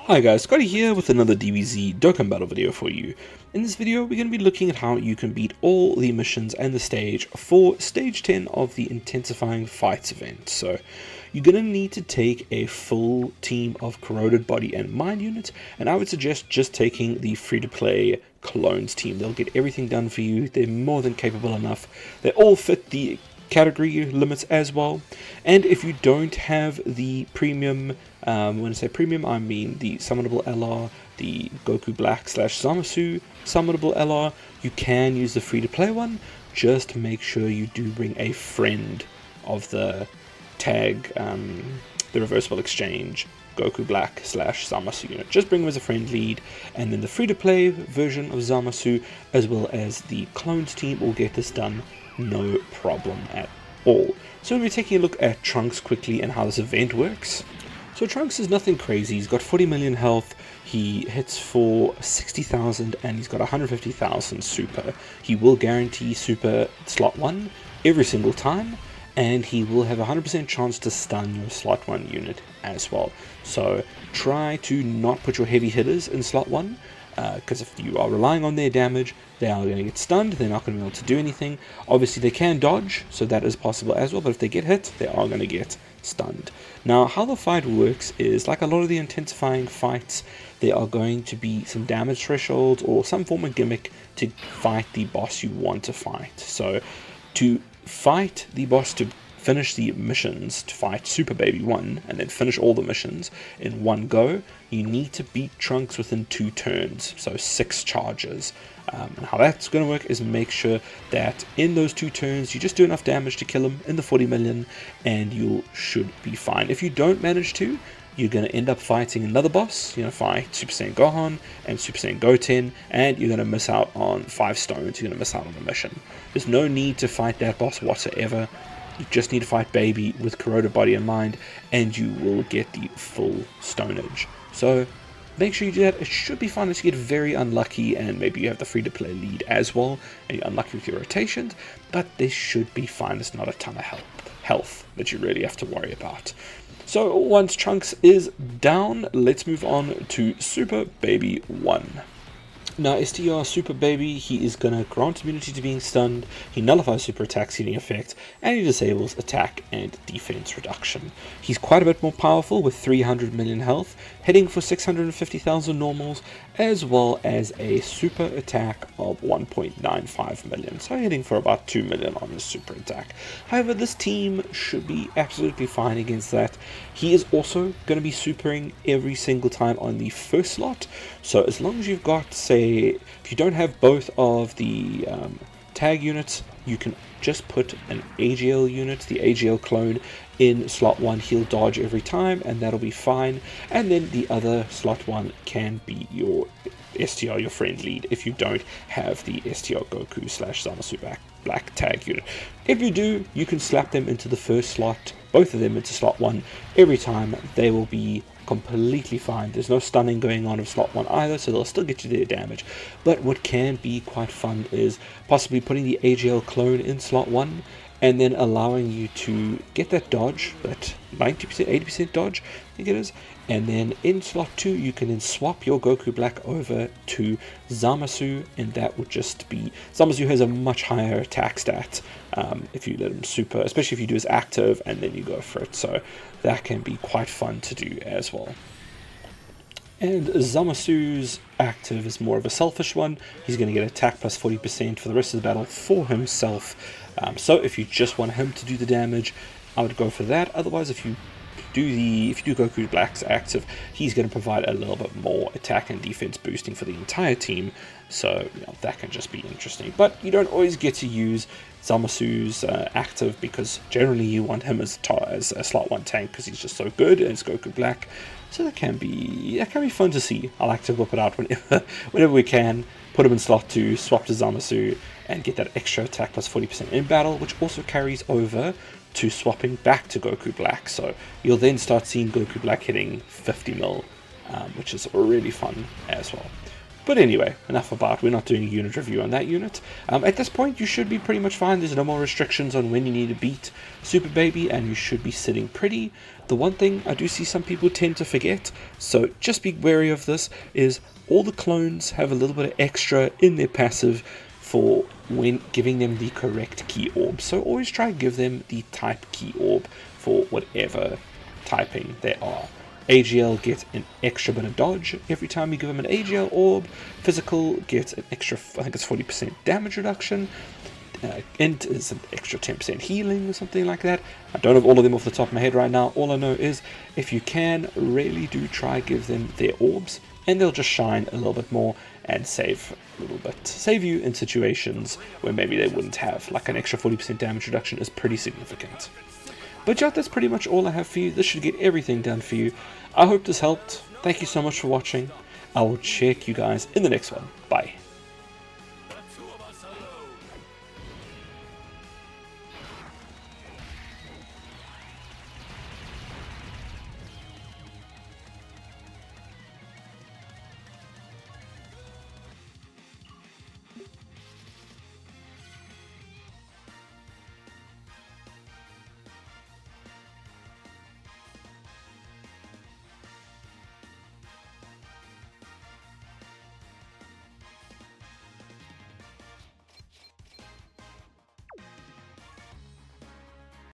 Hi guys, Scotty here with another DBZ Dokkan Battle video for you. In this video we're going to be looking at how you can beat all the missions and the stage for stage 10 of the Intensifying Fights event. So you're going to need to take a full team of corroded body and mind units, and I would suggest just taking the free-to-play clones team. They'll get everything done for you. They're more than capable enough. They all fit the category limits as well, and if you don't have the premium, when I say premium I mean the summonable LR, the Goku Black / Zamasu summonable LR, you can use the free to play one. Just make sure you do bring a friend of the tag, the reversible exchange Goku Black / Zamasu unit. Just bring him as a friend lead, and then the free to play version of Zamasu as well as the clones team will get this done no problem at all. So we're taking a look at Trunks quickly and how this event works. So Trunks is nothing crazy. He's got 40 million health, he hits for 60,000, and he's got 150,000 super. He will guarantee super slot 1 every single time, and he will have a 100% chance to stun your slot 1 unit as well. So try to not put your heavy hitters in slot 1, because if you are relying on their damage, they are going to get stunned. They're not going to be able to do anything. Obviously they can dodge, so that is possible as well, but if they get hit, they are going to get stunned. Now how the fight works is, like a lot of the intensifying fights, there are going to be some damage thresholds or some form of gimmick to fight the boss you want to fight. So to fight the boss, to finish the missions, to fight Super Baby 1 and then finish all the missions in one go, you need to beat Trunks within 2 turns, so 6 charges. And how that's going to work is make sure that in those 2 turns you just do enough damage to kill him in the 40 million and you should be fine. If you don't manage to, you're going to end up fighting another boss. You're going to fight Super Saiyan Gohan and Super Saiyan Goten, and you're going to miss out on 5 stones. You're going to miss out on the mission. There's no need to fight that boss whatsoever. You just need to fight Baby with corroded body and mind, and you will get the full stonage. So make sure you do that. It should be fine unless you get very unlucky and maybe you have the free-to-play lead as well, and you're unlucky with your rotations, but this should be fine. It's not a ton of health that you really have to worry about. So once Trunks is down, let's move on to Super Baby 1. Now, STR Super Baby, he is going to grant immunity to being stunned, he nullifies super attack's healing effect, and he disables attack and defense reduction. He's quite a bit more powerful with 300 million health, hitting for 650,000 normals, as well as a super attack of 1.95 million, so hitting for about 2 million on his super attack. However, this team should be absolutely fine against that. He is also going to be supering every single time on the first slot, so as long as you've got, say, if you don't have both of the tag units, you can just put an AGL unit, the AGL clone, in slot 1. He'll dodge every time and that'll be fine, and then the other slot 1 can be your STR, your friend lead, if you don't have the STR Goku / Zamasu Black tag unit. If you do, you can slap them into the first slot, both of them into slot 1 every time. They will be completely fine. There's no stunning going on of slot 1 either, so they'll still get you their damage. But what can be quite fun is possibly putting the AGL clone in slot 1 and then allowing you to get that dodge, that 90%, 80% dodge, I think it is, and then in slot 2 you can then swap your Goku Black over to Zamasu, and that would just be, Zamasu has a much higher attack stat if you let him super, especially if you do his active and then you go for it, so that can be quite fun to do as well. And Zamasu's active is more of a selfish one. He's going to get attack plus 40% for the rest of the battle for himself. So if you just want him to do the damage, I would go for that. Otherwise, if you do Goku Black's active, he's going to provide a little bit more attack and defense boosting for the entire team. So that can just be interesting. But you don't always get to use Zamasu's active, because generally you want him as a slot 1 tank because he's just so good as Goku Black. So that can be fun to see. I like to whip it out whenever we can, put him in slot 2, swap to Zamasu, and get that extra attack plus 40% in battle, which also carries over to swapping back to Goku Black. So you'll then start seeing Goku Black hitting 50 mil, which is really fun as well. But anyway, enough about, we're not doing a unit review on that unit. At this point, you should be pretty much fine. There's no more restrictions on when you need to beat Super Baby, and you should be sitting pretty. The one thing I do see some people tend to forget, so just be wary of this, is all the clones have a little bit of extra in their passive for when giving them the correct key orb. So always try and give them the type key orb for whatever typing they are. AGL gets an extra bit of dodge every time you give them an AGL orb. Physical gets an extra, I think it's 40% damage reduction. Int is an extra 10% healing or something like that. I don't have all of them off the top of my head right now. All I know is if you can, really do try give them their orbs, and they'll just shine a little bit more and save a little bit. Save you in situations where maybe they wouldn't have. Like an extra 40% damage reduction is pretty significant. But yeah, that's pretty much all I have for you. This should get everything done for you. I hope this helped. Thank you so much for watching. I will check you guys in the next one. Bye.